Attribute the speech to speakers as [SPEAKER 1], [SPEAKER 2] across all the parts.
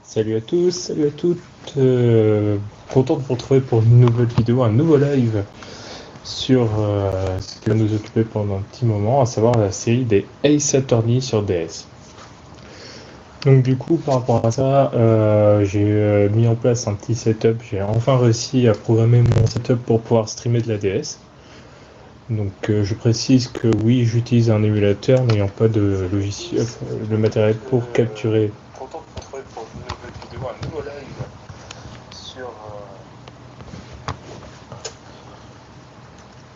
[SPEAKER 1] Salut à tous, salut à toutes. Content de vous retrouver pour une nouvelle vidéo, un nouveau live sur ce qui va nous occuper pendant un petit moment, à savoir la série des Ace Attorney sur DS. Donc du coup, par rapport à ça, j'ai mis en place un petit setup. J'ai enfin réussi à programmer mon setup pour pouvoir streamer de la DS. Donc je précise que oui, j'utilise un émulateur n'ayant pas de logiciel, le matériel pour capturer. Content de vous retrouver pour une nouvelle vidéo, un nouveau live sur.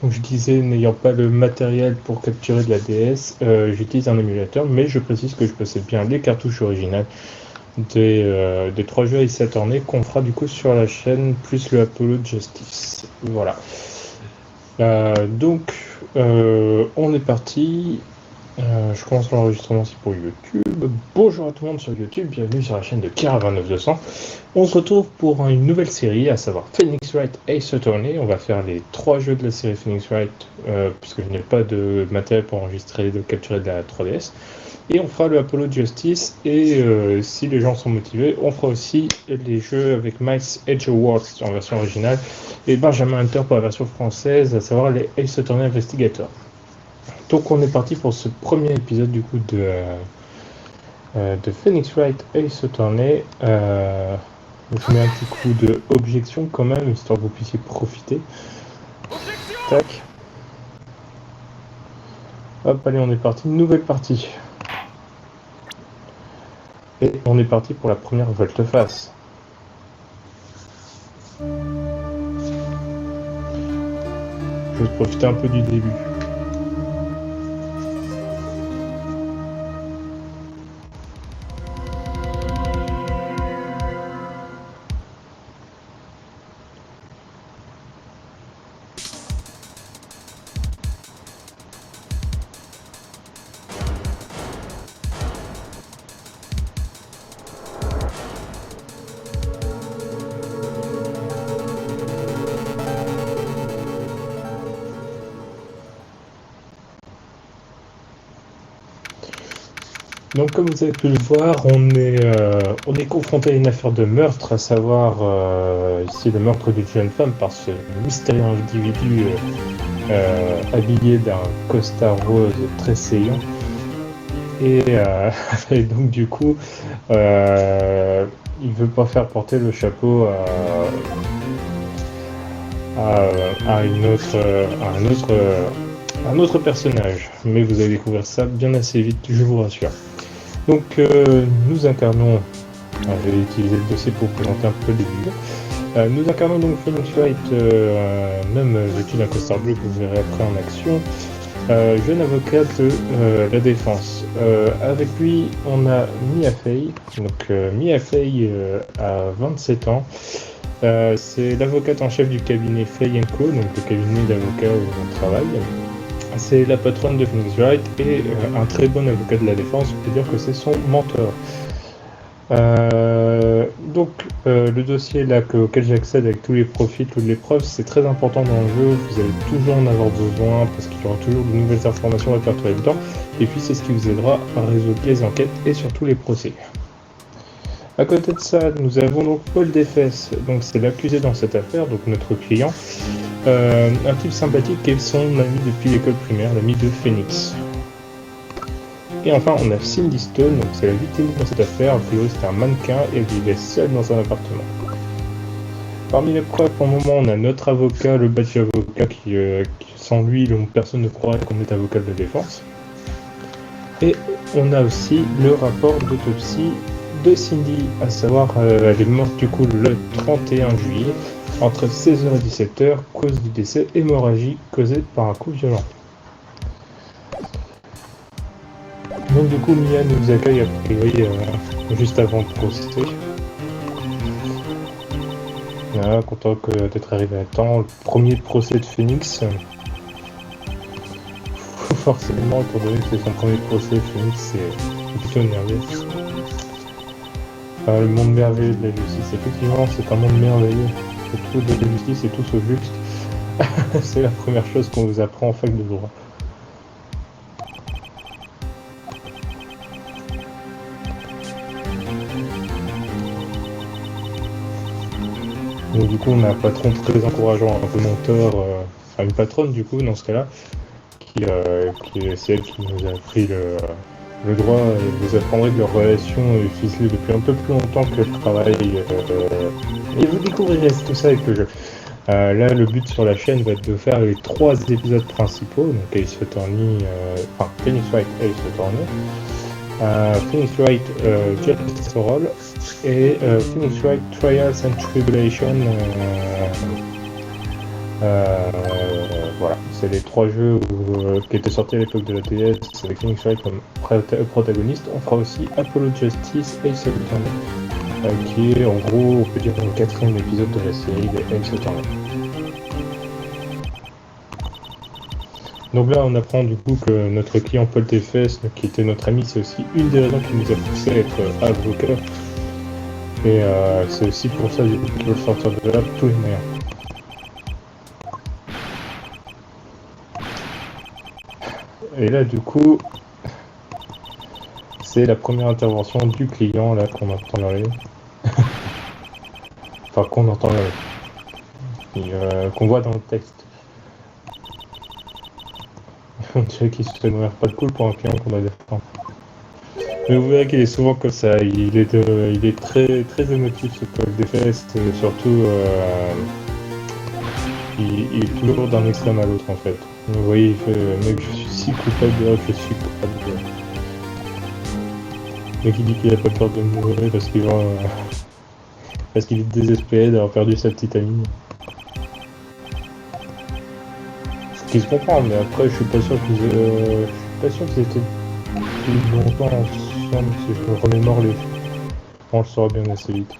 [SPEAKER 1] Donc je disais, n'ayant pas le matériel pour capturer de la DS, j'utilise un émulateur, mais je précise que je possède bien les cartouches originales des 3 jeux Ace Attorney qu'on fera du coup sur la chaîne, plus le Apollo Justice. Voilà. Donc, on est parti. Je commence l'enregistrement aussi pour YouTube. Bonjour à tout le monde sur YouTube, bienvenue sur la chaîne de Kira29200. On se retrouve pour une nouvelle série, à savoir Phoenix Wright Ace Attorney. On va faire les 3 jeux de la série Phoenix Wright, puisque je n'ai pas de matériel pour enregistrer, de capturer de la 3DS. Et on fera le Apollo Justice, et si les gens sont motivés, on fera aussi les jeux avec Miles Edgeworth en version originale, et Benjamin Hunter pour la version française, à savoir les Ace Attorney Investigator. Donc on est parti pour ce premier épisode du coup de Phoenix Wright Ace Attorney. Je mets un petit coup de objection quand même, histoire que vous puissiez profiter. Tac. Hop, allez, on est parti, nouvelle partie. Et on est parti pour la première volte-face. Je vais profiter un peu du début. Donc comme vous avez pu le voir, on est confronté à une affaire de meurtre, à savoir ici le meurtre d'une jeune femme par ce mystérieux individu habillé d'un costard rose très saillant. Et donc du coup, il veut pas faire porter le chapeau à un autre personnage. Mais vous allez découvrir ça bien assez vite, je vous rassure. Donc nous incarnons, je vais utiliser le dossier pour présenter un peu le début. Nous incarnons donc Phoenix Wright, un homme vêtu d'un costard bleu que vous verrez après en action, jeune avocat de la défense. Avec lui, on a Mia Fey. Donc Mia Fey a 27 ans. C'est l'avocate en chef du cabinet Fey & Co, donc le cabinet d'avocats où on travaille. C'est la patronne de Phoenix Wright et un très bon avocat de la défense, on peut dire que c'est son mentor. Donc le dossier là auquel j'accède avec tous les profils, toutes les preuves, c'est très important dans le jeu, vous allez toujours en avoir besoin parce qu'il y aura toujours de nouvelles informations répertoriées dedans, et puis c'est ce qui vous aidera à résoudre les enquêtes et surtout les procès. À côté de ça, nous avons donc Paul Defesse, donc c'est l'accusé dans cette affaire, donc notre client, un type sympathique qui est son ami depuis l'école primaire, l'ami de Phoenix. Et enfin, on a Cindy Stone, donc c'est la victime dans cette affaire, a priori c'est un mannequin et elle vivait seule dans un appartement. Parmi les preuves, pour le moment, on a notre avocat, le badge avocat, qui sans lui, personne ne croirait qu'on est avocat de la défense. Et on a aussi le rapport d'autopsie de Cindy, à savoir elle est morte du coup le 31 juillet, entre 16h et 17h, cause du décès hémorragie causée par un coup violent. Donc du coup Mia nous accueille a priori juste avant le procès. Voilà, content d'être arrivé à temps. Le premier procès de Phoenix. Forcément, étant donné que c'est son premier procès, Phoenix c'est plutôt nerveux. Le monde merveilleux de la justice, effectivement c'est un monde merveilleux. C'est tout de la justice et tout sauf juste. C'est la première chose qu'on vous apprend en fac de droit. Donc du coup, on a un patron très encourageant, un peu mentor, enfin une patronne du coup dans ce cas-là, c'est elle qui nous a appris le droit et vous apprendrez que leur relation est ficelée depuis un peu plus longtemps que le travail. Et vous découvrirez tout ça avec le jeu. Là, le but sur la chaîne va être de faire les 3 épisodes principaux, donc Ace Attorney, Phoenix Wright Ace Attorney, Phoenix Wright Justice for All et Phoenix Wright Trials and Tribulation. Voilà, c'est les 3 jeux qui étaient sortis à l'époque de la DS avec Phoenix Wright comme protagoniste. On fera aussi Apollo Justice Ace Attorney, qui est en gros, on peut dire, le 4e épisode de la série des Ace Attorney. Donc là, on apprend du coup que notre client Paul Tefes, qui était notre ami, c'est aussi une des raisons qui nous a poussé à être avocat. Et c'est aussi pour ça qu'il veut sortir de là pour tous les moyens. Et là, du coup, c'est la première intervention du client là qu'on entend dans les... enfin, qu'on entend qu'on voit dans le texte. On dirait qu'il se fait pas de cool pour un client qu'on va défendre. Mais vous verrez qu'il est souvent comme ça. Il est très très émotif ce Paul Tefes, surtout il est toujours d'un extrême à l'autre en fait. Vous voyez, il fait mec, je suis si coupable que je suis coupable. Mec, il dit qu'il a pas peur de mourir parce qu'il parce qu'il est désespéré d'avoir perdu sa petite amie. Ce qui se comprend, mais après je suis pas sûr qu'ils étaient plus longtemps ensemble. Si je me remémore les faits, on le saura bien assez vite.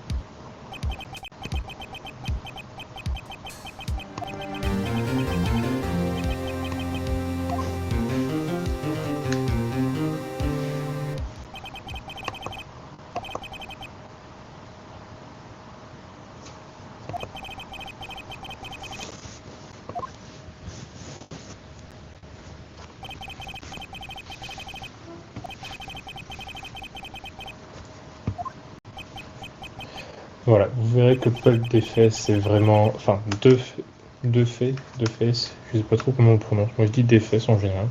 [SPEAKER 1] Voilà, vous verrez que Paul Tefes c'est vraiment... Enfin, deux fesses, je sais pas trop comment on prononce, moi je dis des fesses en général,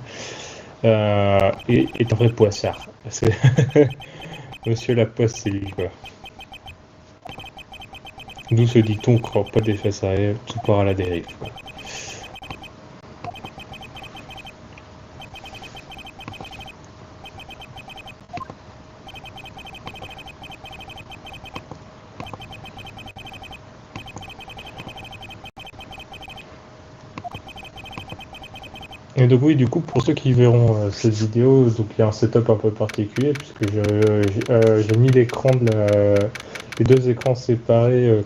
[SPEAKER 1] et est un vrai poissard. Monsieur la poisse, c'est lui, quoi. D'où ce dicton, quand pas des fesses arrière, tout part à la dérive, quoi. Et donc oui, du coup, pour ceux qui verront cette vidéo, donc il y a un setup un peu particulier, puisque j'ai mis l'écran les 2 écrans séparés,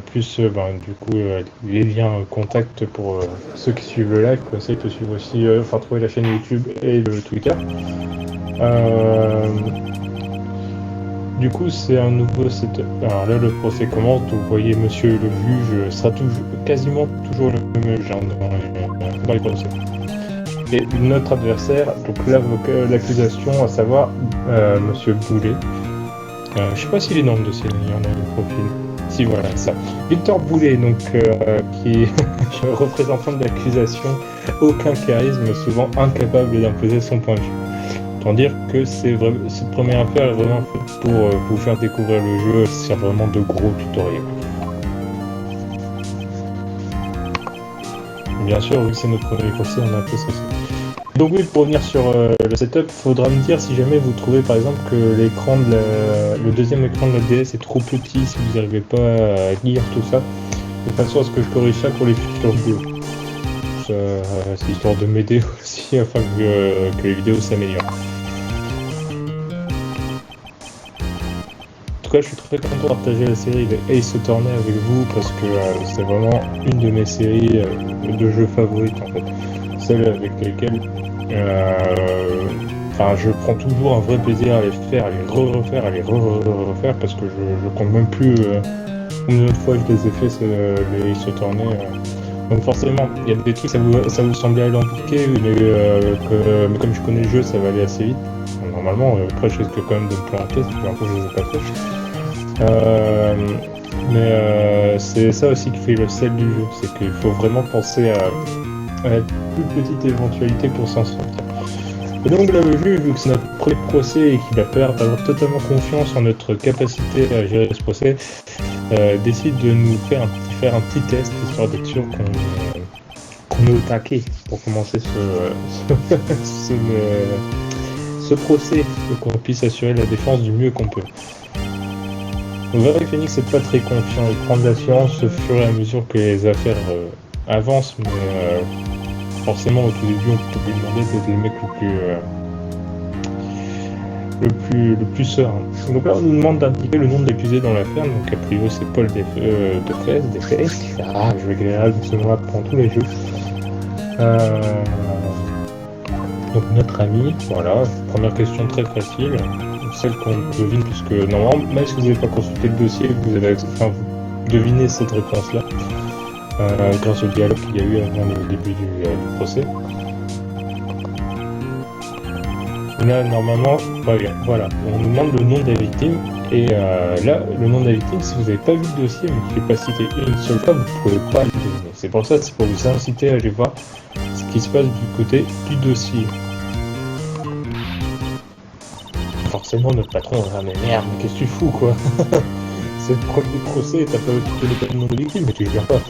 [SPEAKER 1] plus du coup les liens contact pour ceux qui suivent le live, ceux qui suivent aussi, trouver la chaîne YouTube et le Twitter. Du coup, c'est un nouveau setup. Alors là, le procès commence. Donc, vous voyez, monsieur le juge sera quasiment toujours le même genre dans les procès. Et notre adversaire, donc l'accusation, à savoir monsieur Boulet. Je sais pas s'il est dans le dossier, il y en a le profil. Si, voilà, ça. Victor Boulet, donc, qui est le représentant de l'accusation, aucun charisme, souvent incapable d'imposer son point de vue. Autant dire que cette première affaire est vraiment faite pour vous faire découvrir le jeu, c'est vraiment de gros tutoriels. Bien sûr, vu que c'est notre premier procès, on a un peu ça. Donc oui, pour revenir sur le setup, il faudra me dire si jamais vous trouvez par exemple que le deuxième écran de la DS est trop petit, si vous n'arrivez pas à lire tout ça, de façon à ce que je corrige ça pour les futures vidéos. C'est histoire de m'aider aussi afin que les vidéos s'améliorent. En tout cas, je suis très content de partager la série de Ace Attorney avec vous parce que c'est vraiment une de mes séries de jeux favorites en fait. Celle avec lesquelles je prends toujours un vrai plaisir à les faire, à les refaire parce que je compte même plus combien de fois je les ai fait les Ace Attorney. Donc forcément, il y a des trucs, ça vous semblait alambiqué, mais comme je connais le jeu, ça va aller assez vite. Normalement, après je risque quand même de me planter, parce que un peu je les ai pas fait. Mais c'est ça aussi qui fait le sel du jeu, c'est qu'il faut vraiment penser à la plus petite éventualité pour s'en sortir. Et donc là, le juge, vu que c'est notre premier procès et qu'il a peur d'avoir totalement confiance en notre capacité à gérer ce procès, décide de nous faire un petit test, histoire d'être sûr qu'on est au taquet pour commencer ce procès, et qu'on puisse assurer la défense du mieux qu'on peut. On verra que Phoenix n'est pas très confiant, il prend de l'assurance au fur et à mesure que les affaires avancent, mais forcément au tout début on peut lui demander d'être le mec le plus serein. Donc là on nous demande d'indiquer le nom de l'accusé dans l'affaire, donc a priori c'est Paul Defez, je vais galérer ce nom-là pendant tous les jeux. Donc notre ami, voilà, première question très facile, celle qu'on devine, puisque normalement, même si vous n'avez pas consulté le dossier, vous devinez cette réponse-là, grâce au dialogue qu'il y a eu avant le début du procès. Là, normalement, voilà, on nous demande le nom de la victime, et là, le nom de la victime, si vous n'avez pas vu le dossier, mais qu'il n'est pas cité une seule fois, vous ne pouvez pas le deviner. C'est pour ça, c'est pour vous inciter à aller voir ce qui se passe du côté du dossier. Forcément, notre patron va dire, mais merde, mais qu'est-ce que tu fous, quoi? C'est le premier procès, t'as pas donné le nom de victime, mais tu ne viens pas,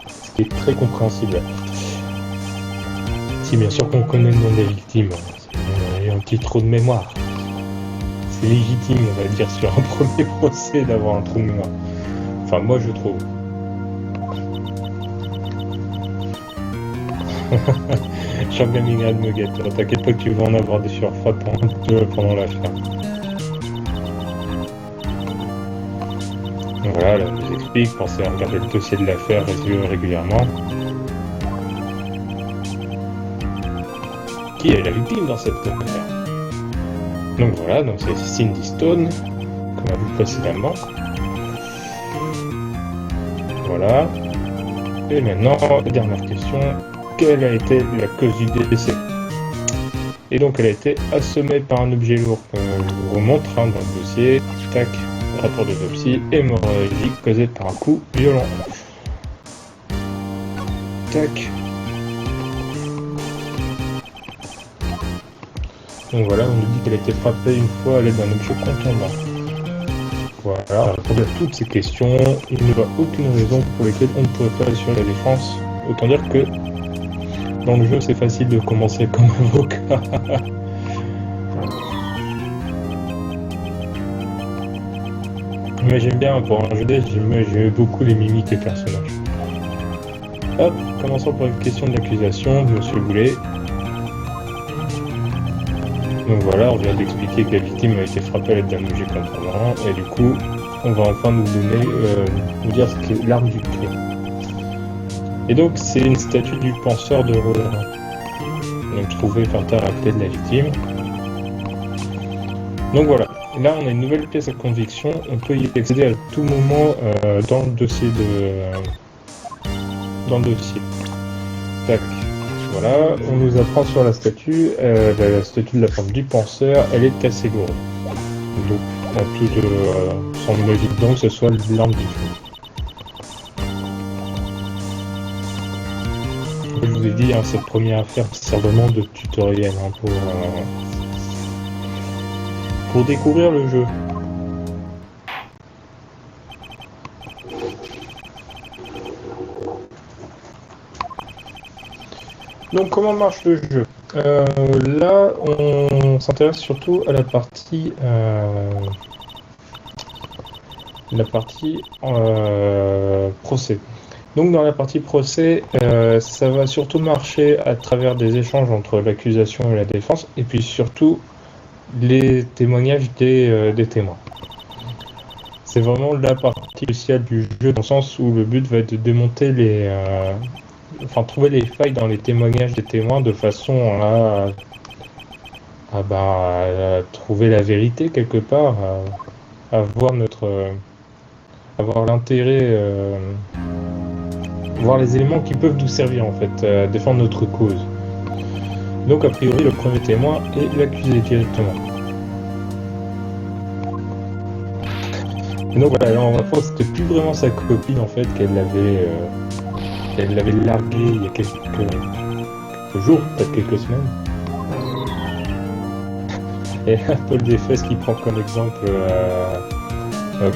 [SPEAKER 1] ce qui est très compréhensible. Si bien sûr qu'on connaît le nom des victimes, il y a un petit trou de mémoire. C'est légitime, on va dire, sur un premier procès d'avoir un trou de mémoire. Enfin, moi je trouve. Jean-Gaming de Nugget, t'inquiète pas que tu vas en avoir des surfroides pendant l'affaire. Voilà, là, on nous explique, pensez à regarder le dossier de l'affaire régulièrement. Qui est la victime dans cette affaire? Donc voilà, donc c'est Cindy Stone, comme on a vu précédemment. Voilà. Et maintenant, la dernière question. Quelle a été la cause du décès? Et donc elle a été assommée par un objet lourd. Je vous remontre dans le dossier. Tac, rapport d'autopsie, hémorragique causée par un coup violent. Tac. Donc voilà, on nous dit qu'elle a été frappée une fois à l'aide d'un objet contondant. Voilà, pour répondre à toutes ces questions, il n'y a aucune raison pour laquelle on ne pourrait pas assurer la défense. Autant dire que dans le jeu, c'est facile de commencer comme avocat. Mais j'aime bien, pour un jeu d'aide, j'aime beaucoup les mimiques des personnages. Hop, commençons par une question d'accusation, Monsieur Boulet. Donc voilà, on vient d'expliquer que la victime a été frappée à l'aide d'un objet contondant, et du coup, on va enfin nous dire ce qu'est l'arme du crime. Et donc, c'est une statue du penseur de Roland, donc trouvée par terre à côté de la victime. Donc voilà, là on a une nouvelle pièce à conviction, on peut y accéder à tout moment dans le dossier. Tac. Voilà, on nous apprend sur la statue de la forme du penseur, elle est assez lourde. Donc, en plus semble évident que ce soit l'arme du feu. Comme je vous ai dit, cette première affaire sert vraiment de tutoriel pour découvrir le jeu. Donc comment marche le jeu? Là, on s'intéresse surtout à la partie procès. Donc dans la partie procès, ça va surtout marcher à travers des échanges entre l'accusation et la défense, et puis surtout les témoignages des témoins. C'est vraiment la partie cruciale du jeu, dans le sens où le but va être de démonter trouver les failles dans les témoignages des témoins de façon à trouver la vérité quelque part, à voir avoir l'intérêt, voir les éléments qui peuvent nous servir en fait à défendre notre cause. Donc a priori le premier témoin est l'accusé directement. Et donc voilà, là, en fait, c'était plus vraiment sa copine en fait qu'elle l'avait largué il y a quelques jours, peut-être quelques semaines. Et Paul Desfesses qui prend comme exemple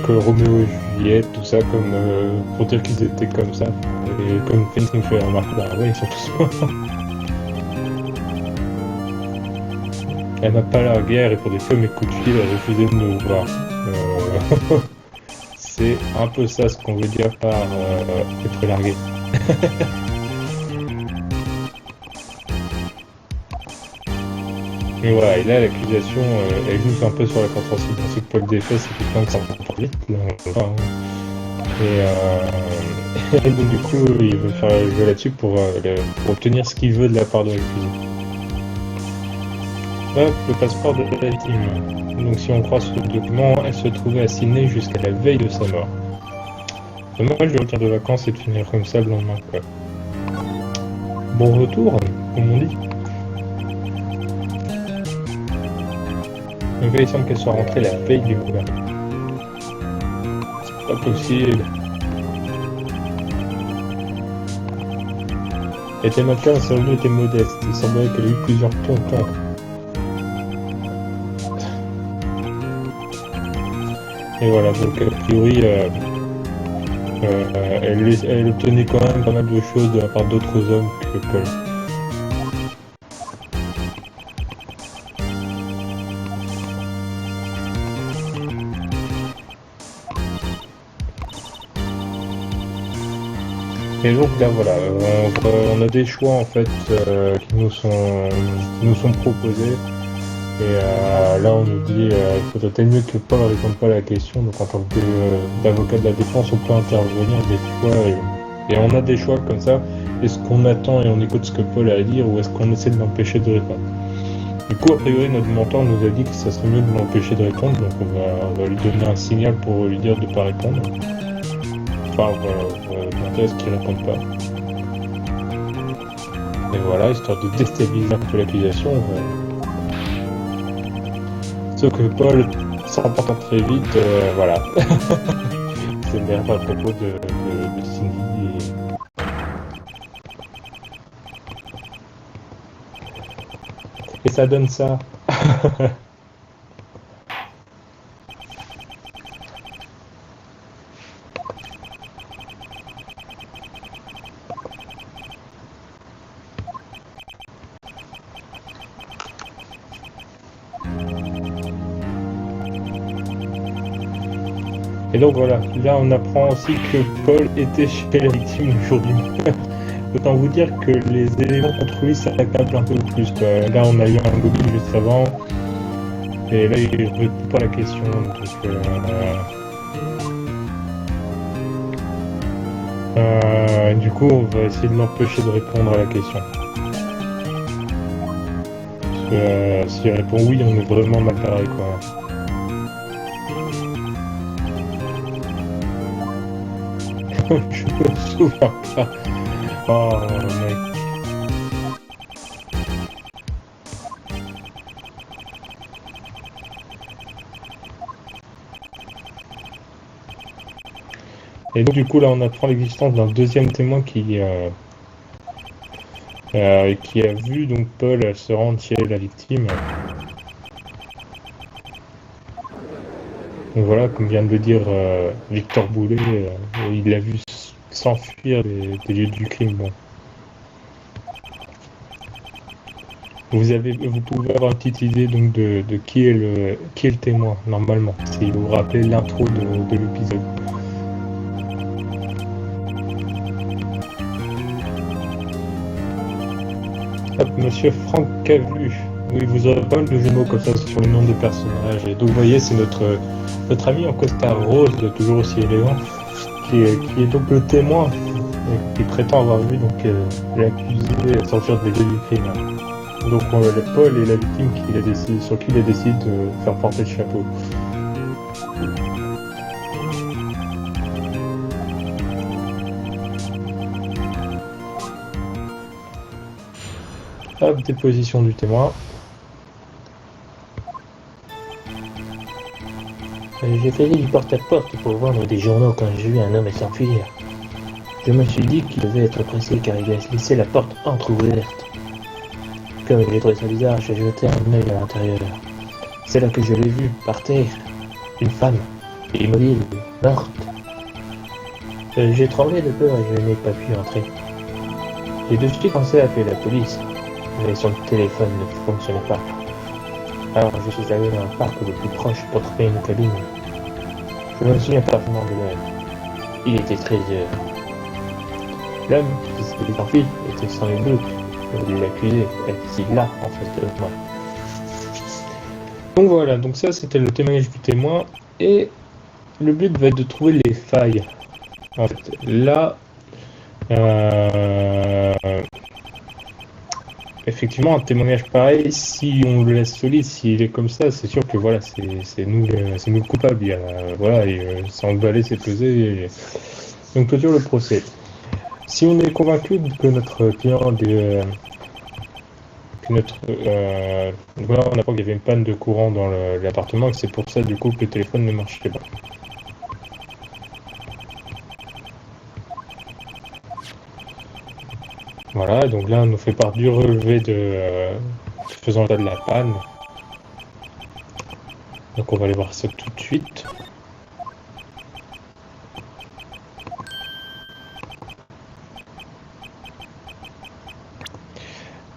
[SPEAKER 1] que Roméo et Juliette, tout ça, comme pour dire qu'ils étaient comme ça. Et comme Phoenix nous fait remarquer, bah ouais, ils sont tous morts. Elle m'a pas largué, elle répondait que mes coups de fil, elle refusait de nous voir. C'est un peu ça ce qu'on veut dire par être largué. Et voilà, et là l'accusation, elle joue un peu sur la contre-sensible. On sait que Paul Desfesses, c'est quelqu'un qui s'en parle vite. Et donc du coup, il veut faire un jeu là-dessus pour obtenir ce qu'il veut de la part de l'accusé. Hop, le passeport de la victime. Donc si on croit ce document, elle se trouvait à Sydney jusqu'à la veille de sa mort. Dommage de retour de vacances et de finir comme ça le lendemain, quoi. Bon retour, comme on dit. Donc il semble qu'elle soit rentrée la veille du combat. C'est pas possible. Elle était mannequin, sa revenu était modeste. Il semblait qu'elle ait eu plusieurs tontons. Et voilà, donc a priori, elle obtenait quand même pas mal de choses de la part d'autres hommes que Paul. Et donc là voilà, on a des choix en fait qui nous sont proposés. Et là on nous dit il faudrait peut-être mieux que Paul ne réponde pas à la question. Donc en tant qu'avocat de la défense, on peut intervenir des fois et on a des choix comme ça. Est-ce qu'on attend et on écoute ce que Paul a à dire ou est-ce qu'on essaie de l'empêcher de répondre? Du coup, a priori, notre mentor nous a dit que ça serait mieux de l'empêcher de répondre, donc on va lui donner un signal pour lui dire de ne pas répondre. Enfin, on va demander à ce qu'il ne réponde pas. Et voilà, histoire de déstabiliser un peu l'accusation. Sauf que Paul s'emportant très vite, voilà. C'est merde à propos de Cindy. Et ça donne ça. Et donc voilà, là on apprend aussi que Paul était chez la victime aujourd'hui. Autant vous dire que les éléments contre lui s'accablent un peu plus, quoi. Là on a eu un goblin juste avant, et là il ne répond pas à la question. Donc, du coup on va essayer de l'empêcher de répondre à la question. S'il répond oui, on est vraiment mal barré, quoi. Je me souviens pas. Oh mec. Et donc du coup là on apprend l'existence d'un deuxième témoin qui a vu donc Paul se rendre chez la victime. Donc voilà, comme vient de le dire Victor Boulet, il l'a vu s'enfuir des lieux du crime. Bon. Vous pouvez avoir une petite idée donc de qui est le témoin normalement, si vous vous rappelez l'intro de l'épisode. Hop, monsieur Franck Cavu. Oui, vous aurez pas mal de jeux de mots comme ça sur les noms de personnages. Et donc vous voyez, c'est notre ami en costard rose, toujours aussi élégant, qui est donc le témoin, qui prétend avoir vu donc l'accusé sortir des lieux du crime. Donc Paul est la victime sur qui il a décidé de faire porter le chapeau. Hop, déposition du témoin. Et
[SPEAKER 2] Je faisais du porte-à-porte pour vendre des journaux quand j'ai vu un homme s'enfuir. Je me suis dit qu'il devait être pressé car il a laissé la porte entrouverte. Comme j'ai trouvé ça bizarre, j'ai jeté un œil à l'intérieur. C'est là que je l'ai vue, par terre. Une femme, immobile, morte. J'ai tremblé de peur et je n'ai pas pu entrer. J'ai de suite pensé à appeler la police, mais son téléphone ne fonctionnait pas. Alors je suis allé dans le parc le plus proche pour trouver une cabine. Je me souviens parfaitement de l'heure. Il était 13h. L'homme qui s'était enfui était sans les doute l'accusé, est là en face de moi.
[SPEAKER 1] Donc voilà, donc ça c'était le témoignage du témoin, et le but va être de trouver les failles. En fait, là, effectivement, un témoignage pareil, si on le laisse solide, s'il est comme ça, c'est sûr que voilà, c'est nous le coupable. Voilà, et c'est emballé, c'est pesé. Donc clôture le procès. Si on est convaincu que notre client voilà, on apprend qu'il y avait une panne de courant dans l'appartement et que c'est pour ça du coup que le téléphone ne marchait pas. Voilà, donc là on nous fait part du relevé faisant état de la panne. Donc on va aller voir ça tout de suite.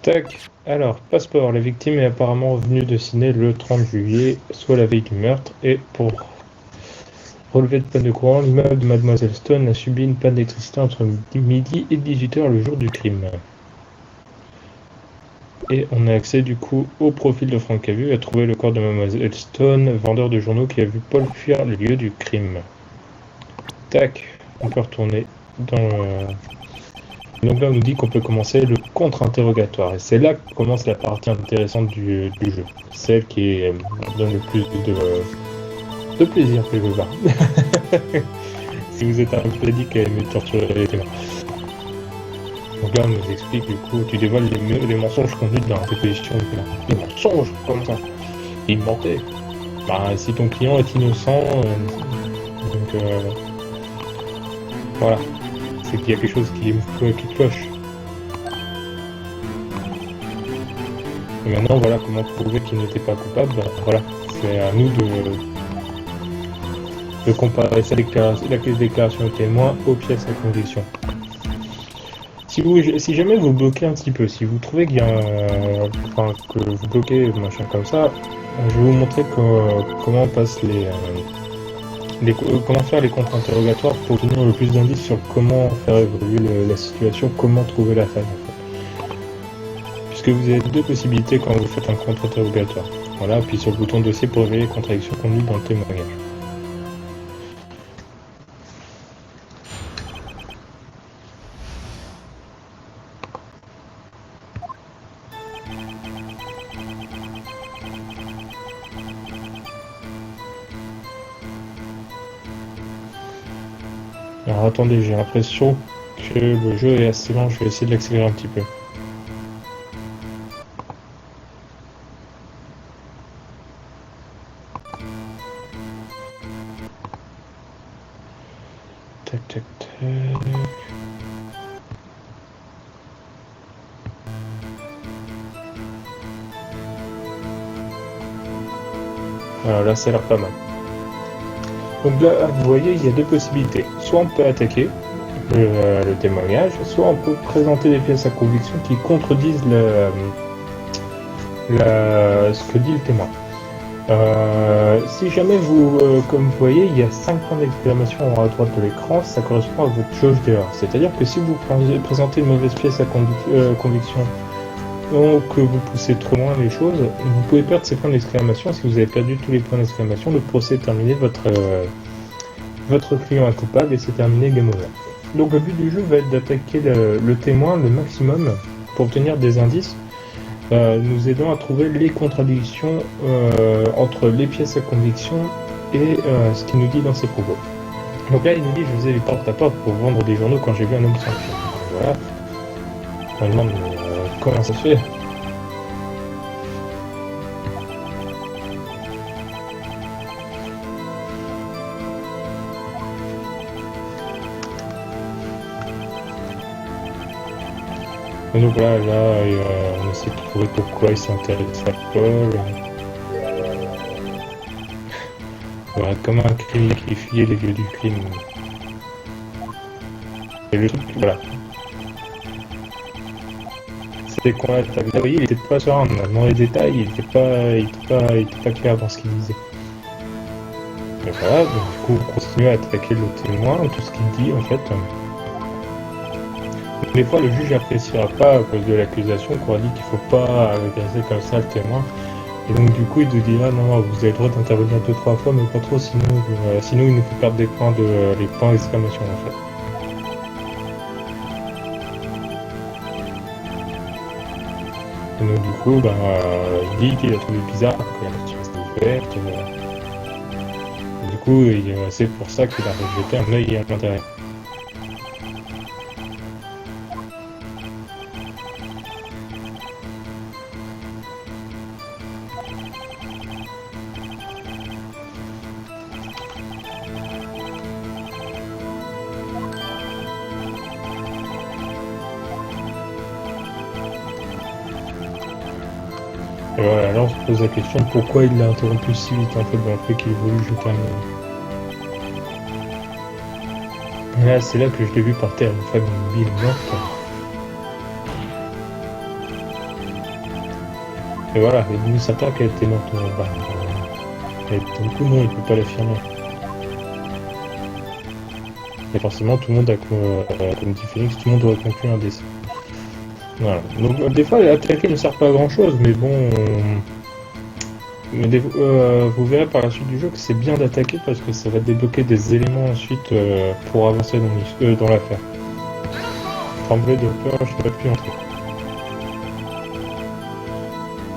[SPEAKER 1] Tac. Alors, passeport. La victime est apparemment revenue de Sydney le 30 juillet, soit la veille du meurtre, et pour relevé de panne de courant, l'immeuble de Mademoiselle Stone a subi une panne d'électricité entre midi et 18h le jour du crime. Et on a accès du coup au profil de Frank Cavu et a trouvé le corps de Mademoiselle Stone, vendeur de journaux qui a vu Paul fuir le lieu du crime. Tac, on peut retourner dans Donc là on nous dit qu'on peut commencer le contre-interrogatoire, et c'est là que commence la partie intéressante du jeu, celle qui donne le plus de plaisir quelque part. Si vous êtes un peu addict à aimer torturer les témoins. Donc là on nous explique du coup, tu dévoiles les mensonges conduits dans la déposition du client. Les mensonges comme ça. Il mentait. Bah si ton client est innocent, voilà. C'est qu'il y a quelque chose qui cloche. Et maintenant, voilà comment prouver qu'il n'était pas coupable. Voilà, c'est à nous de comparer la déclaration de témoin aux pièces à conviction. Si jamais vous bloquez un petit peu, si vous trouvez qu'il y a que vous bloquez machin comme ça, je vais vous montrer comment on passe comment faire les contre-interrogatoires pour obtenir le plus d'indices sur comment faire évoluer la situation, comment trouver la faille en fait. Puisque vous avez deux possibilités quand vous faites un contre-interrogatoire. Voilà, puis sur le bouton dossier pour révéler les contradictions conduites dans le témoignage. Alors attendez, j'ai l'impression que le jeu est assez lent, je vais essayer de l'accélérer un petit peu. Tac tac tac. Alors là ça a l'air pas mal. Donc là, vous voyez, il y a deux possibilités. Soit on peut attaquer le témoignage, soit on peut présenter des pièces à conviction qui contredisent ce que dit le témoin. Si jamais comme vous voyez, il y a 5 points d'exclamation en haut à droite de l'écran, ça correspond à votre jauge d'erreur. C'est-à-dire que si vous présentez une mauvaise pièce à conviction ou que vous poussez trop loin les choses, vous pouvez perdre ces points d'exclamation. Si vous avez perdu tous les points d'exclamation, le procès est terminé, votre client est coupable et c'est terminé, game over. Donc le but du jeu va être d'attaquer le témoin le maximum pour obtenir des indices, nous aidant à trouver les contradictions entre les pièces à conviction et ce qu'il nous dit dans ses propos. Donc là il nous dit je faisais les porte-à-porte pour vendre des journaux quand j'ai vu un homme s'enfuir. Voilà. On me demande comment ça se fait. Et donc là, on essaie de trouver pourquoi il s'intéresse à Paul. Voilà, comme un criminel qui fuyait les lieux du crime. Et le truc, voilà. C'était quoi vous voyez, il était pas serein, dans les détails, il était pas clair dans ce qu'il disait. Et voilà, donc, du coup, on continue à attaquer le témoin, tout ce qu'il dit en fait. Des fois, le juge n'appréciera pas à cause de l'accusation qu'on a dit qu'il faut pas agresser comme ça le témoin. Et donc du coup, il te dira non, vous avez le droit d'intervenir 2-3 fois, mais pas trop, sinon il nous fait perdre des points les points d'exclamation en fait. Et donc du coup, il dit qu'il a trouvé bizarre que la voiture reste ouverte. Du coup, c'est pour ça qu'il a rejeté un œil et un intérêt. Et voilà, là on se pose la question pourquoi il l'a interrompu si vite en fait dans le fait qu'il voulait jeter un œil. Et là, c'est là que je l'ai vu par terre, une femme immobile morte. Et voilà, et nous s'attaque, elle était morte. Et du coup, non, il peut pas l'affirmer. Et forcément, tout le monde a, comme dit Phoenix, tout le monde aurait conclu un décès. Voilà. Donc, des fois, attaquer ne sert pas à grand chose, mais bon. Mais vous verrez par la suite du jeu que c'est bien d'attaquer parce que ça va débloquer des éléments ensuite pour avancer dans l'affaire. Trembler de peur, je n'aurais pu entrer.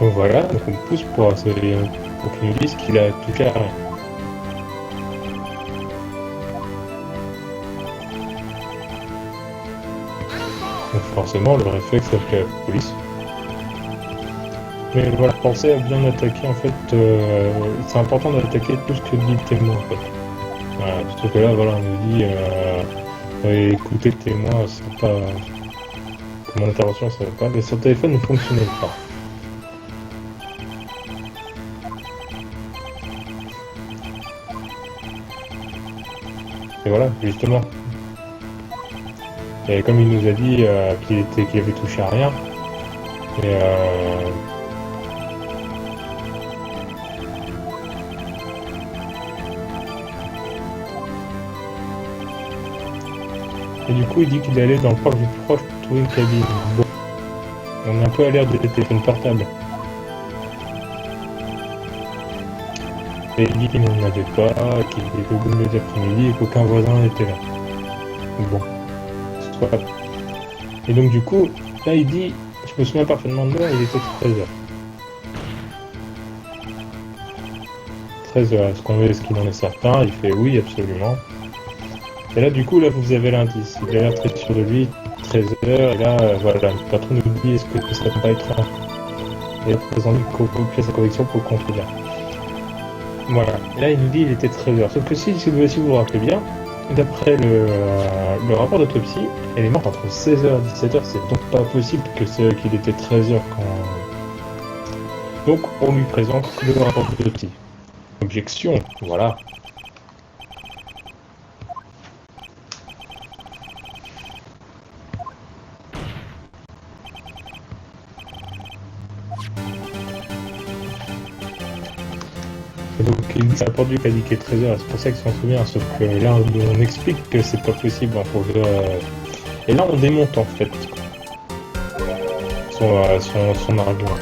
[SPEAKER 1] Donc voilà, donc on pousse pour qu'il nous dise qu'il a touché à rien. Donc forcément, le réflexe appelé la police. Mais voilà, pensez à bien attaquer en fait. C'est important d'attaquer tout ce que dit le témoin en fait. Voilà, parce que là, voilà, on nous dit écoutez le témoin, c'est pas. Mon intervention, ça va pas. Mais son téléphone ne fonctionnait pas. Et voilà, justement. Et comme il nous a dit qu'il avait touché à rien, et du coup il dit qu'il allait dans le parc du plus proche pour trouver une cabine. Bon. On a un peu à l'air de téléphone portable. Et il dit qu'il n'en avait pas, qu'il était au bout de l'après-midi et qu'aucun voisin n'était là. Bon. Soit. Et donc du coup, là il dit, je me souviens parfaitement de l'heure, il était 13h. 13h, est-ce qu'il en est certain? Il fait oui, absolument. Et là du coup, là vous avez l'indice. Il a l'air très sûr de lui, 13h, et là, voilà, le patron nous dit, est-ce que ça peut pas être un... Et là, présente une pièce à correction pour le contredire. Voilà, et là il nous dit il était 13h. Sauf que si vous vous rappelez bien, d'après le rapport d'autopsie, elle est morte entre 16h et 17h, c'est donc pas possible qu'il était 13h quand... Donc on lui présente le rapport d'autopsie. Objection, voilà. Et donc il dit que ça a porté qu'à indiquer 13h, c'est pour ça qu'il s'en souvient, sauf que là on explique que c'est pas possible en pour et là on démonte en fait son argument.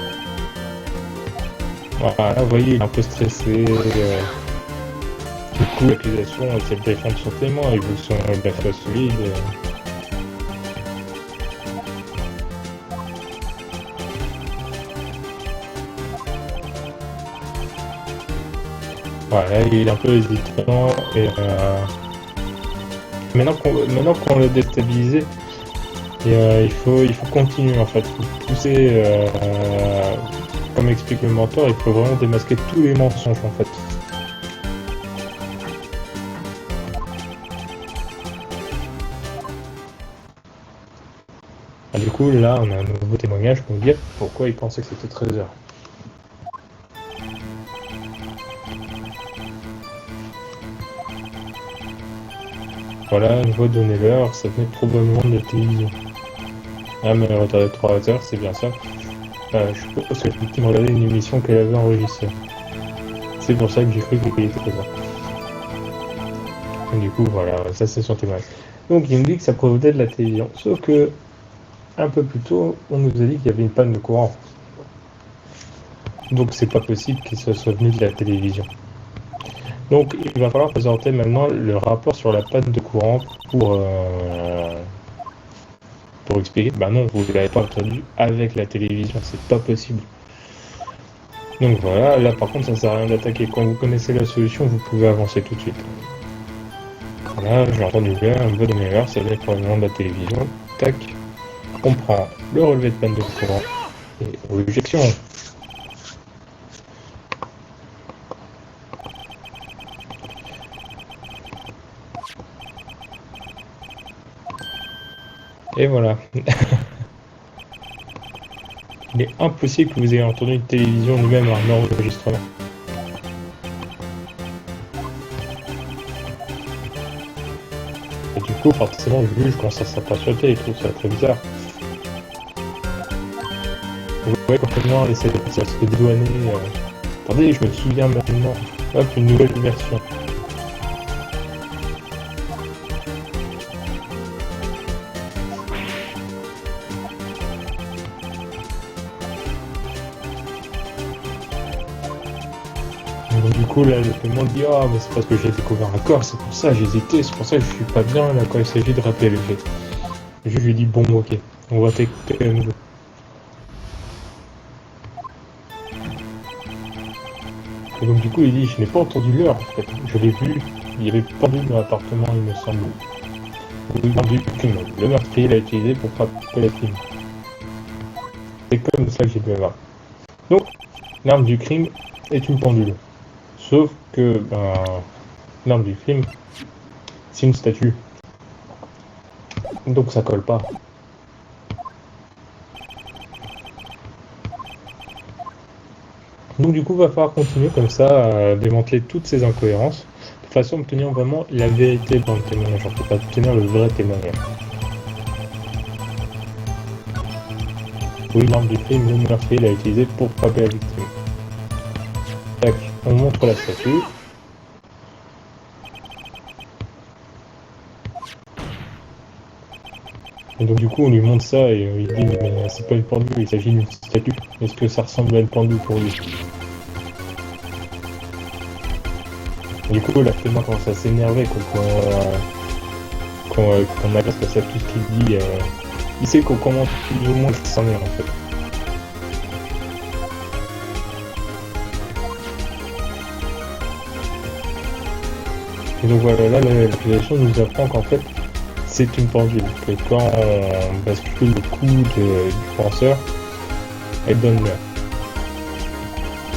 [SPEAKER 1] Voilà, là vous voyez, il est un peu stressé. Du coup l'accusation essaie de défendre son témoin, il veut que son affaire soit solide. Voilà, il est un peu hésitant et maintenant qu'on l'a déstabilisé, il faut continuer en fait, il faut pousser, comme explique le mentor, il faut vraiment démasquer tous les mensonges en fait. Du coup, là, on a un nouveau témoignage pour nous dire pourquoi il pensait que c'était 13h. Voilà, une voix donnée l'heure, ça venait probablement de la télévision. Ah, mais elle est retardée de 3 heures, c'est bien ça. Je suppose que la victime regardait une émission qu'elle avait enregistrée. C'est pour ça que j'ai cru qu'il était 13h. Et du coup, voilà, ça c'est son témoignage. Donc, il nous dit que ça provenait de la télévision. Sauf que, un peu plus tôt, on nous a dit qu'il y avait une panne de courant. Donc, c'est pas possible qu'il soit venu de la télévision. Donc, il va falloir présenter maintenant le rapport sur la panne de courant pour expliquer. Bah non, vous ne l'avez pas entendu avec la télévision, c'est pas possible. Donc voilà, là par contre, ça sert à rien d'attaquer. Quand vous connaissez la solution, vous pouvez avancer tout de suite. Voilà, j'ai entendu bien, un peu de meilleur, ça vient probablement de la télévision. Tac, on prend le relevé de panne de courant et rejection. Et voilà. Il est impossible que vous ayez entendu une télévision lui-même un enregistrement. Et du coup, forcément, le juge commence à s'impatienter, il trouve ça très bizarre. Vous voyez complètement essayer de se dédouaner. Attendez, je me souviens maintenant. Hop, une nouvelle version. Donc du coup là le témoin dit ah mais c'est parce que j'ai découvert un corps, c'est pour ça j'ai hésité, c'est pour ça que je suis pas bien là quand il s'agit de rappeler les faits. Le juge lui dit bon ok, on va t'écouter à nouveau. Et donc du coup il dit je n'ai pas entendu l'heure en fait, je l'ai vu, il y avait pendu dans l'appartement il me semble. Le meurtrier l'a utilisé pour frapper la crime. C'est comme ça que j'ai pu avoir. Donc l'arme du crime est une pendule. Sauf que l'arme du crime, c'est une statue. Donc ça colle pas. Donc du coup, il va falloir continuer comme ça à démanteler toutes ces incohérences, de façon à obtenir vraiment la vérité dans le témoignage, on ne peut pas obtenir le vrai témoignage. Oui, l'arme du crime, le meurtrier l'a utilisé pour frapper la victime. Tac, on montre la statue. Et donc du coup on lui montre ça et il dit mais c'est pas une pendule, il s'agit d'une statue. Est-ce que ça ressemble à une pendule pour lui? Du coup la témoin commence à s'énerver qu'on agace parce que tout ce qu'il dit. Il sait qu'on commente plus ou moins ce qu'il s'en est en fait. Et donc voilà, là l'accusation nous apprend qu'en fait c'est une pendule, que quand on bascule le cou du penseur, elle donne l'heure.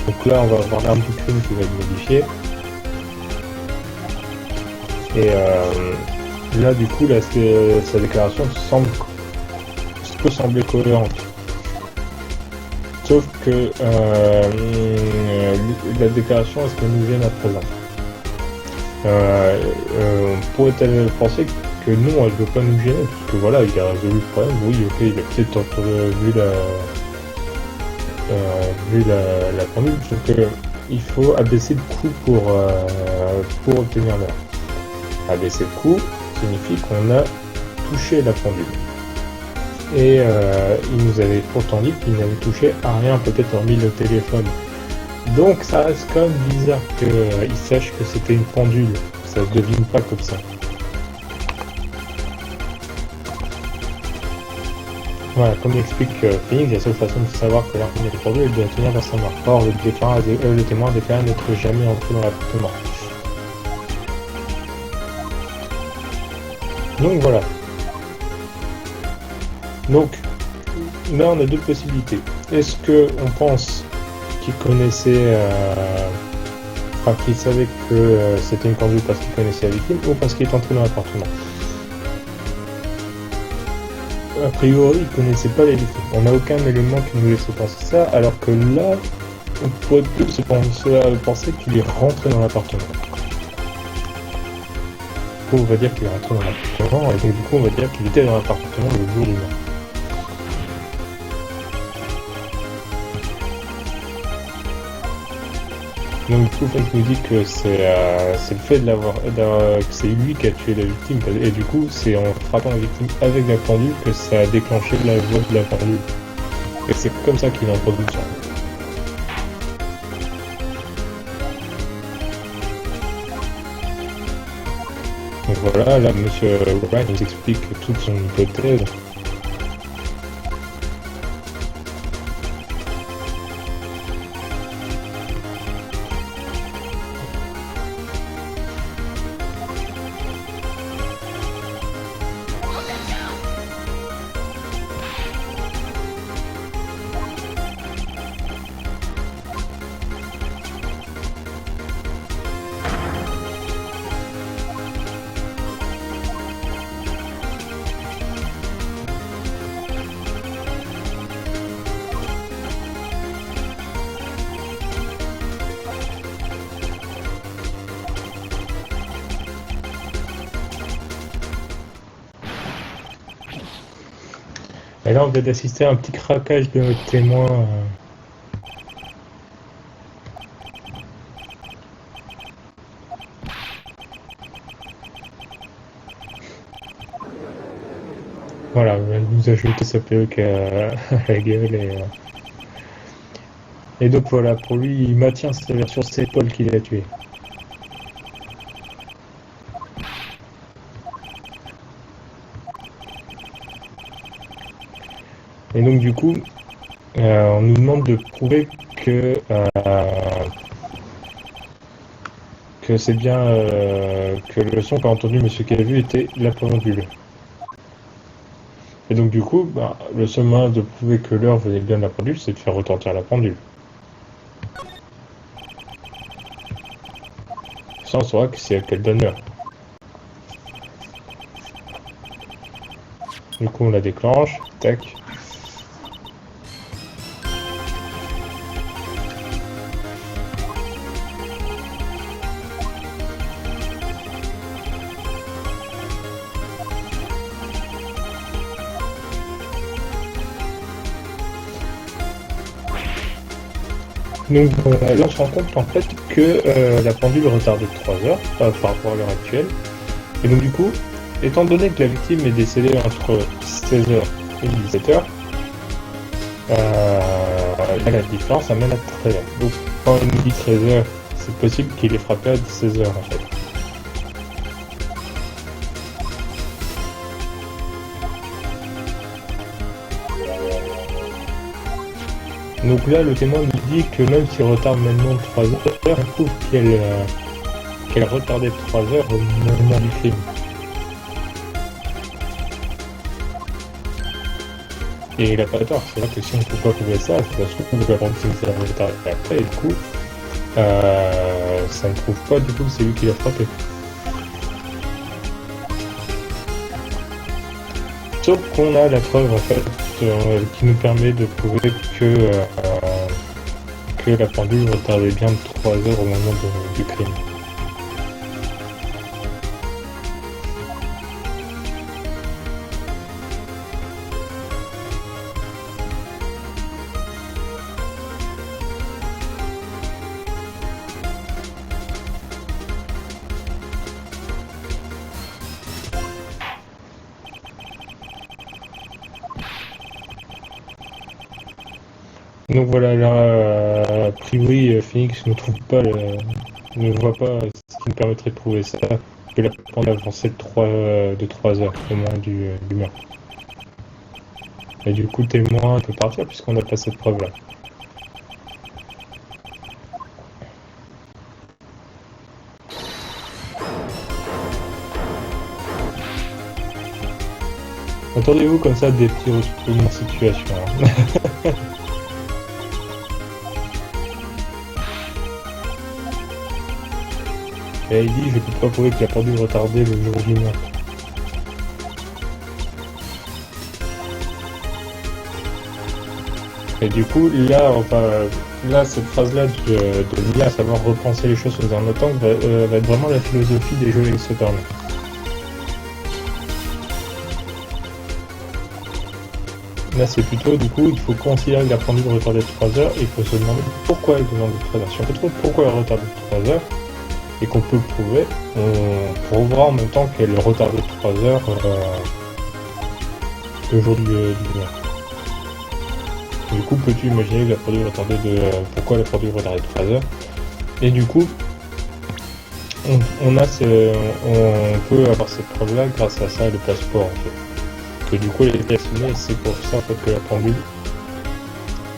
[SPEAKER 1] Donc là on va avoir l'arme du crime qui va être modifiée. Et là du coup là, sa déclaration peut sembler cohérente. Sauf que la déclaration est-ce qu'elle nous vient à présent. Pourrait-elle penser que non, elle ne veut pas nous gêner, parce que voilà, il a résolu le problème, oui, ok, il a peut-être vu la pendule, sauf que il faut abaisser le coup pour obtenir l'heure. Abaisser le coup signifie qu'on a touché la pendule. Et il nous avait pourtant dit qu'il n'avait touché à rien, peut-être hormis le téléphone. Donc ça reste quand même bizarre qu'il sache que c'était une pendule, ça se devine pas comme ça. Voilà, comme l'explique Phoenix, la seule façon de savoir que l'arme est pendule, elle doit tenir dans sa main. Or, le témoin déclare n'être jamais entré dans l'appartement. Donc voilà. Donc, là on a deux possibilités. Est-ce qu'on pense qu'il connaissait, qu'il savait que c'était une pendule parce qu'il connaissait la victime ou parce qu'il est entré dans l'appartement? a priori, ils connaissaient pas les victimes. On n'a aucun élément qui nous laisse penser ça, alors que là, on pourrait plus penser qu'il est rentré dans l'appartement. Du coup, on va dire qu'il est rentré dans l'appartement, et donc du coup, on va dire qu'il était dans l'appartement le jour du meurtre. Donc du coup, Frank nous dit que c'est le fait que c'est lui qui a tué la victime, et du coup, c'est en frappant la victime avec la pendule que ça a déclenché la voix de la pendule. Et c'est comme ça qu'il est en production. Donc voilà, là, Monsieur Wright nous explique toute son hypothèse. Et là, on vient d'assister à un petit craquage de notre témoin. Voilà, elle nous a jeté sa perruque à la gueule et donc voilà, pour lui, il maintient sa version, c'est Paul qui l'a tué. Et donc du coup, on nous demande de prouver que c'est bien que le son qu'a entendu Monsieur Cavu était la pendule. Et donc du coup, le seul moyen de prouver que l'heure venait bien de la pendule, c'est de faire retentir la pendule. Ça, on saura que c'est elle qu'elle donne l'heure. Du coup, on la déclenche, tac. Donc là, on se rend compte en fait que la pendule retarde de 3 heures par rapport à l'heure actuelle. Et donc du coup, étant donné que la victime est décédée entre 16h et 17h, la différence amène à 13h. Donc quand on nous dit 13h, c'est possible qu'il ait frappé à 16h en fait. Donc là, le témoin nous dit que même s'il retarde maintenant de 3 heures, il prouve qu'elle retardait de 3 heures au moment du crime. Et il a pas tort, c'est vrai que si on ne peut pas prouver ça se trouve que la pendule s'est retardée après, et du coup, ça ne prouve pas du coup que c'est lui qui l'a frappé. Sauf qu'on a la preuve en fait qui nous permet de prouver que la pendule retardait bien de 3 heures au moment du crime. Donc voilà, là, a priori, Phoenix ne voit pas ce qui nous permettrait de prouver ça, que la pendule avançait de 3 heures au moment du meurtre. Et du coup, le témoin peut partir puisqu'on n'a pas cette preuve-là. Attendez-vous comme ça des petits retournements de situation. Hein. Et il dit, je peux pas prouver que la pendule retardait le jour du meurtre. Et du coup, là, cette phrase-là de Mia, à savoir repenser les choses sous un autre angle, va être vraiment la philosophie des jeux Ace-Attorney. Là, c'est plutôt, du coup, il faut considérer qu'il a rendu le retard de 3 heures et il faut se demander pourquoi il demande de 3 heures. Si on peut trouver pourquoi le retard de 3 heures et qu'on peut le prouver, on prouvera en même temps que le retard de 3 heures le jour du lien. Du coup, peux-tu imaginer que la produit retardée pourquoi la produit retardée de 3 heures? Et du coup, on peut avoir cette preuve-là grâce à ça et le passeport en fait. Que du coup, elle est dessinée, c'est pour ça en fait que la pendule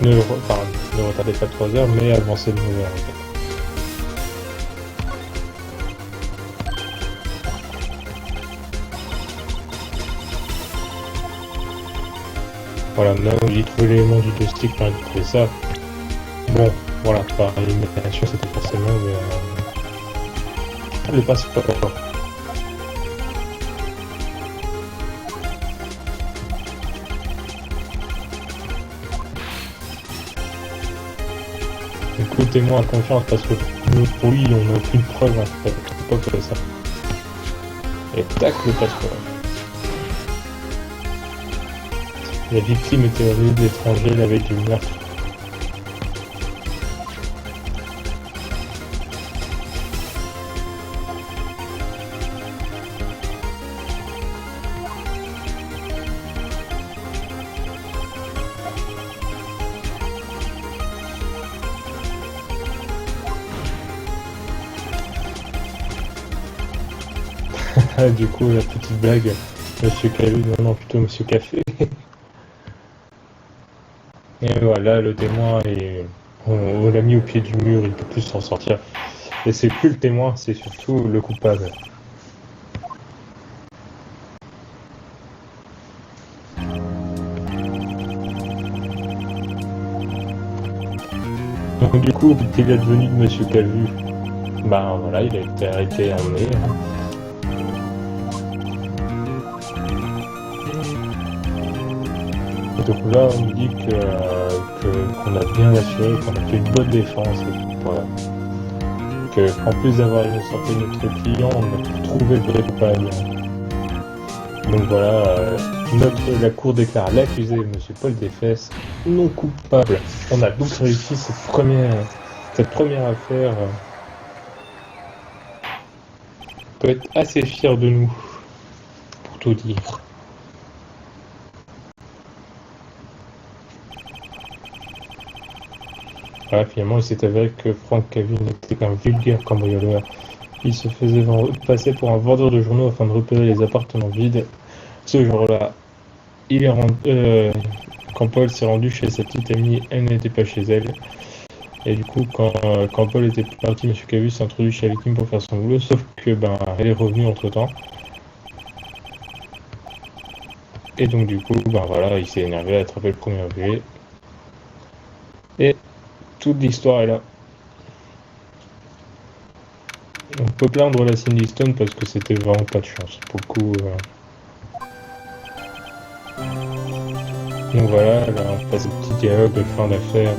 [SPEAKER 1] ne retardait pas 3 heures, mais avançait de 9 heures en fait. Voilà, là où j'ai trouvé l'élément du joystick pour trouver ça. Bon, voilà, par élimination c'était forcément le passeport. Écoutez-moi à confiance parce que pour lui on n'a aucune preuve en fait, pas que ça. Et tac, le passeport. La victime était revenue d'étranger la veille du meurtre. Du coup, la petite blague, Monsieur Calu, non, plutôt Monsieur Café. Et voilà, le témoin, on l'a mis au pied du mur, il peut plus s'en sortir. Et c'est plus le témoin, c'est surtout le coupable. Donc du coup, qu'est-il est devenu de Monsieur Calu? Bah voilà, il a été arrêté et emmené. Donc là, on nous dit qu'on a bien assuré, qu'on a fait une bonne défense, voilà. Qu'en plus d'avoir innocenté notre client, on a pu trouver le vrai coupable. Donc voilà, la cour déclare l'accusé, M. Paul Desfesses, non coupable. On a donc réussi cette première affaire. On peut être assez fier de nous, pour tout dire. Voilà, finalement, il s'est avéré que Frank Cavill n'était qu'un vulgaire cambrioleur. Il se faisait passer pour un vendeur de journaux afin de repérer les appartements vides. Ce jour-là, quand Paul s'est rendu chez sa petite amie, elle n'était pas chez elle. Et du coup, quand Paul était parti, M. Cavill s'est introduit chez la victime pour faire son boulot, sauf que elle est revenue entre-temps. Et donc du coup, voilà, il s'est énervé, a attrapé le premier objet. Et toute l'histoire est là. On peut plaindre la Cindy Stone parce que c'était vraiment pas de chance. Pour le coup. Donc voilà, là, on passe un petit dialogue de fin d'affaire.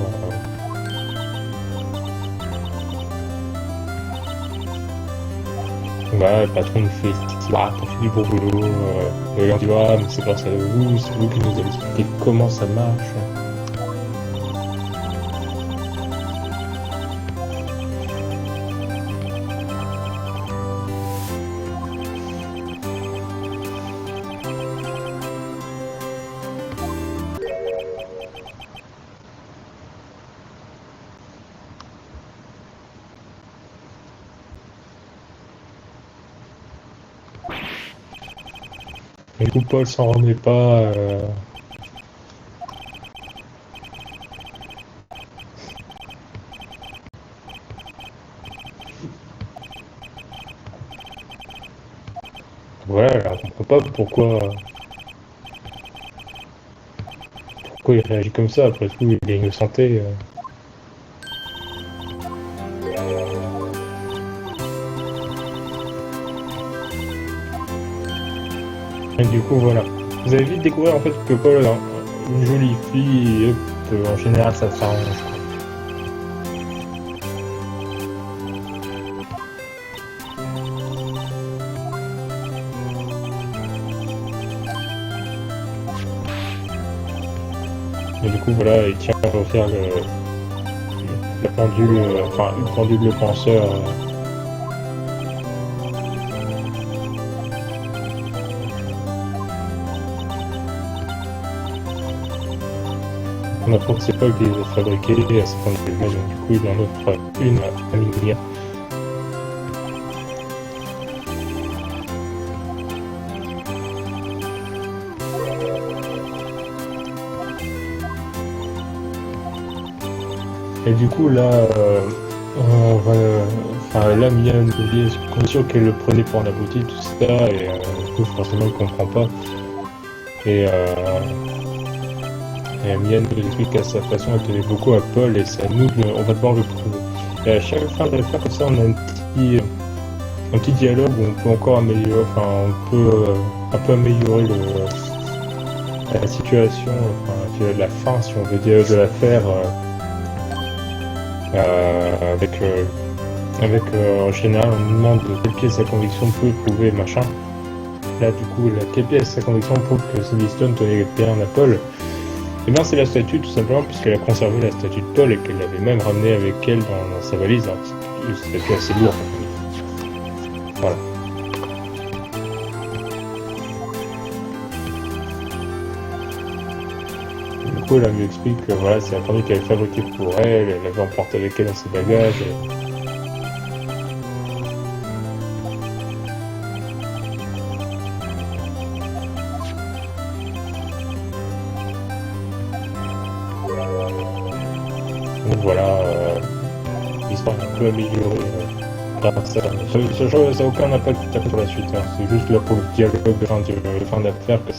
[SPEAKER 1] Voilà, le patron nous fait t'as fait du bon boulot. Et on dit mais c'est grâce à vous, c'est vous qui nous avez expliqué comment ça marche. Du coup, Paul s'en remet pas. Voilà, alors, on comprend pas pourquoi il réagit comme ça. Après tout, il est innocenté. Et du coup, voilà. Vous allez vite découvrir en fait que Paul a une jolie fille en général ça s'arrange. Et du coup voilà, il tient à refaire la pendule, enfin une pendule le penseur. On apprend que c'est pas qu'il les a fabriqués à cette pendule-là, donc du coup il en offre une à Mimir. Et du coup là, on va, enfin là Mia nous dit qu'on est sûr qu'elle le prenait pour un abruti, tout ça, et du coup forcément il comprend pas. Et Mia nous explique qu'à sa façon elle tenait beaucoup à Paul et c'est à nous, on va devoir le prouver. Et à chaque fin de l'affaire comme ça on a un petit dialogue où on peut encore améliorer, enfin on peut un peu améliorer la situation, enfin la fin si on veut dire de l'affaire. Avec en général on nous demande quelle pièce sa conviction peut prouver machin. Là du coup quelle pièce sa conviction prouve que Silverstone tenait bien à Paul. Et bien c'est la statue tout simplement puisqu'elle a conservé la statue de Paul et qu'elle l'avait même ramenée avec elle dans sa valise. C'est une statue assez lourde. Voilà. Du coup, elle lui explique que voilà, c'est la pendule qu'elle avait fabriquée pour elle, elle l'avait emportée avec elle dans ses bagages. Donc voilà, l'histoire est un peu améliorée. Ça n'a aucun impact tout à fait sur la suite, hein. C'est juste là pour le dialogue de fin d'affaire que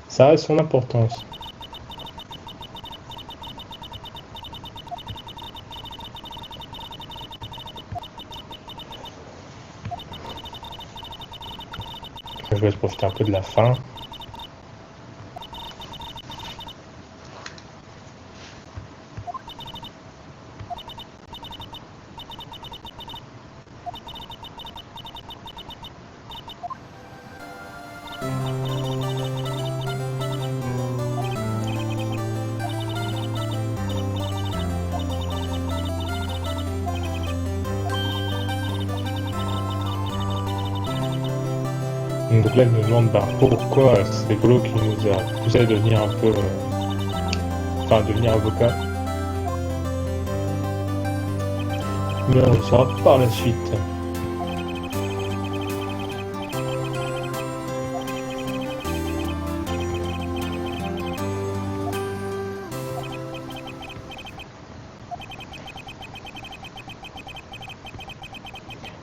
[SPEAKER 1] ça a son importance. Je vais profiter un peu de la fin. Donc là, il me demande pourquoi c'est Polo qui nous a poussé à devenir un peu. Enfin, devenir avocat. Mais on le saura par la suite.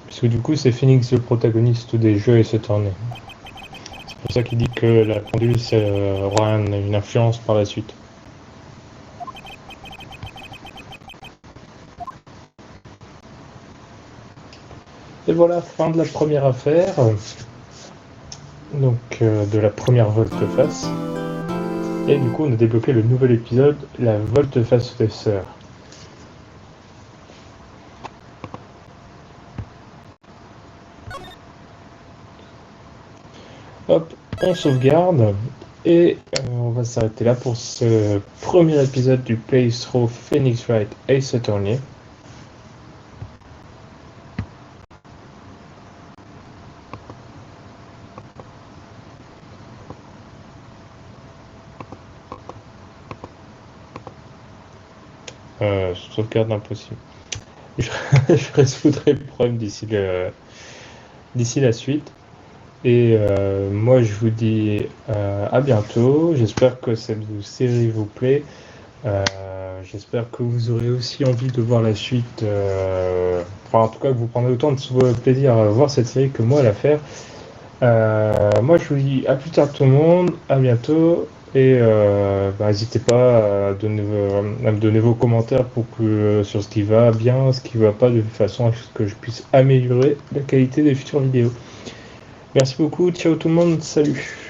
[SPEAKER 1] Parce que du coup, c'est Phoenix le protagoniste des jeux et ce tournée. C'est pour ça qu'il dit que la pendule aura une influence par la suite. Et voilà, fin de la première affaire. Donc, de la première volte-face. Et du coup, on a débloqué le nouvel épisode, la volte-face des sœurs. Hop, on sauvegarde et on va s'arrêter là pour ce premier épisode du playthrough Phoenix Wright Ace Attorney. Sauvegarde impossible. Je résoudrai le problème d'ici la suite. Et moi je vous dis à bientôt, j'espère que cette série vous plaît, j'espère que vous aurez aussi envie de voir la suite, enfin en tout cas que vous prendrez autant de plaisir à voir cette série que moi à la faire. Moi je vous dis à plus tard tout le monde, à bientôt, et n'hésitez pas à me donner vos commentaires sur ce qui va bien, ce qui va pas, de façon à ce que je puisse améliorer la qualité des futures vidéos. Merci beaucoup, ciao tout le monde, salut.